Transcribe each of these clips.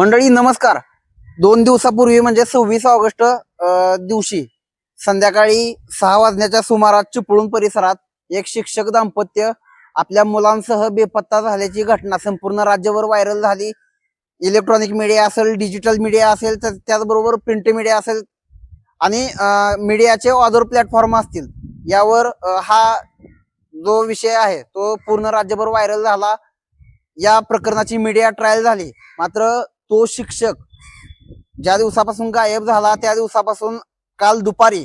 मंडळी नमस्कार. 2 दिवसापूर्वी म्हणजे 26 ऑगस्ट दिवशी संध्याकाळी 6 वाजण्याच्या सुमारास चिपळूण परिसरात एक शिक्षक दाम्पत्य आपल्या मुलांसह बेपत्ता झाल्याची घटना संपूर्ण राज्यभर व्हायरल झाली. इलेक्ट्रॉनिक मीडिया असेल, डिजिटल मीडिया असेल, तर त्याचबरोबर प्रिंट मीडिया असेल आणि मीडियाचे अदर प्लॅटफॉर्म असतील, यावर हा जो विषय आहे तो पूर्ण राज्यभर व्हायरल झाला. या प्रकरणाची मीडिया ट्रायल झाली. मात्र तो शिक्षक ज्या दिवसापासून गायब झाला त्या दिवसापासून काल दुपारी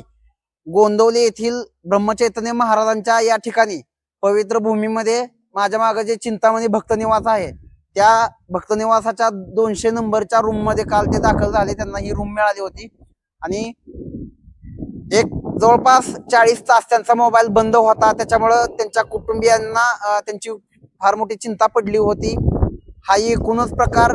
गोंदवले येथील ब्रह्मचैतन्य महाराजांच्या या ठिकाणी पवित्र भूमीमध्ये माझ्या मागे जे चिंतामणी भक्त निवास आहे त्या भक्त निवासाच्या 200 नंबरच्या रूम मध्ये काल ते दाखल झाले. त्यांना ही रूम मिळाली होती आणि एक जवळपास 40 तास त्यांचा मोबाईल बंद होता. त्याच्यामुळं त्यांच्या कुटुंबियांना त्यांची फार मोठी चिंता पडली होती. हा एकूणच प्रकार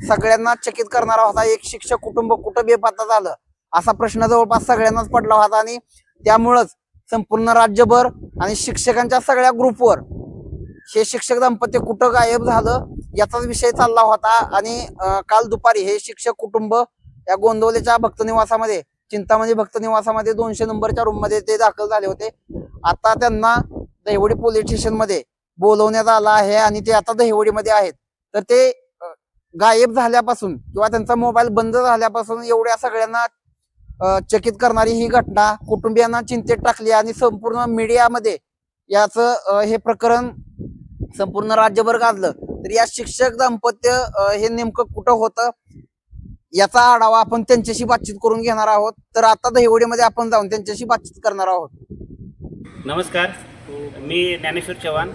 सगळ्यांना चकित करणारा होता. एक शिक्षक कुटुंब कुठं बेपत्ता झालं असा प्रश्न जवळपास सगळ्यांनाच पडला होता आणि त्यामुळंच संपूर्ण राज्यभर आणि शिक्षकांच्या सगळ्या ग्रुपवर हे शिक्षक दाम्पत्य कुठं गायब झालं याचाच विषय चालला होता. आणि काल दुपारी हे शिक्षक कुटुंब या गोंदवलेच्या भक्त निवासामध्ये, चिंतामणी भक्त निवासामध्ये 200 नंबरच्या रूम मध्ये ते दाखल झाले होते. आता त्यांना दहिवडी पोलीस स्टेशन मध्ये बोलवण्यात आलं आहे आणि ते आता दहिवडीमध्ये आहेत. तर ते गायब झाल्यापासून किंवा त्यांचा मोबाईल बंद झाल्यापासून एवढ्या सगळ्यांना चकित करणारी ही घटना कुटुंबियांना चिंतेत टाकली आणि संपूर्ण मीडियामध्ये याचं हे प्रकरण संपूर्ण राज्यभर गाजलं. तर या शिक्षक दाम्पत्य हे नेमकं कुठं होतं याचा आढावा आपण त्यांच्याशी बातचीत करून घेणार आहोत. तर आता दहिवडीमध्ये आपण जाऊन त्यांच्याशी बातचीत करणार आहोत. नमस्कार, मी ज्ञानेश्वर चव्हाण.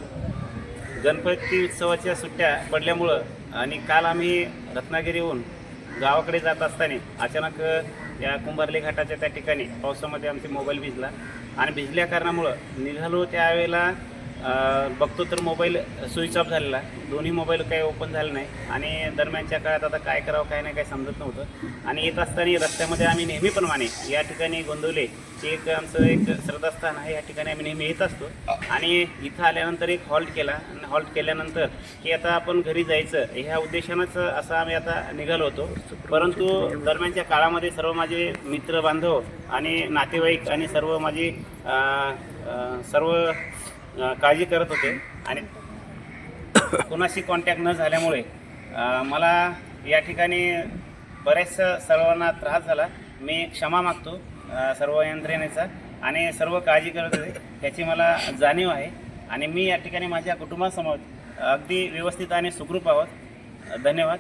गणपती उत्सवाच्या सुट्ट्या पडल्यामुळं आणि काल आम्ही रत्नागिरीहून गावाकडे जात असताना अचानक या कुंभारली घाटाच्या त्या ठिकाणी पावसामध्ये आमचे मोबाईल भिजला आणि भिजल्या कारणामुळं निघालो त्यावेळेला बघतो तर मोबाईल स्विच ऑफ झालेला. दोन्ही मोबाईल काही ओपन झाले नाही आणि दरम्यानच्या काळात आता काय करावं काय नाही काही समजत नव्हतं. आणि येत असताना रस्त्यामध्ये आम्ही नेहमीप्रमाणे या ठिकाणी गोंदवले एक आमचं एक श्रद्धास्थान आहे, या ठिकाणी आम्ही नेहमी येत असतो. आणि इथं आल्यानंतर एक हॉल्ट केला आणि हॉल्ट केल्यानंतर की आता आपण घरी जायचं ह्या उद्देशानंच असं आम्ही आता निघालो होतो. परंतु दरम्यानच्या काळामध्ये सर्व माझे मित्र बांधव आणि नातेवाईक आणि सर्व माझी सर्व काळजी करत होते आणि कोणाशी कॉन्टॅक्ट न झाल्यामुळे मला या ठिकाणी बऱ्याच सर्वांना त्रास झाला. मी क्षमा मागतो सर्व यंत्रणेचा आणि सर्व काळजी करत होते त्याची मला जाणीव आहे. आणि मी या ठिकाणी माझ्या कुटुंबासमोर अगदी व्यवस्थित आणि सुखरूप आहोत. धन्यवाद.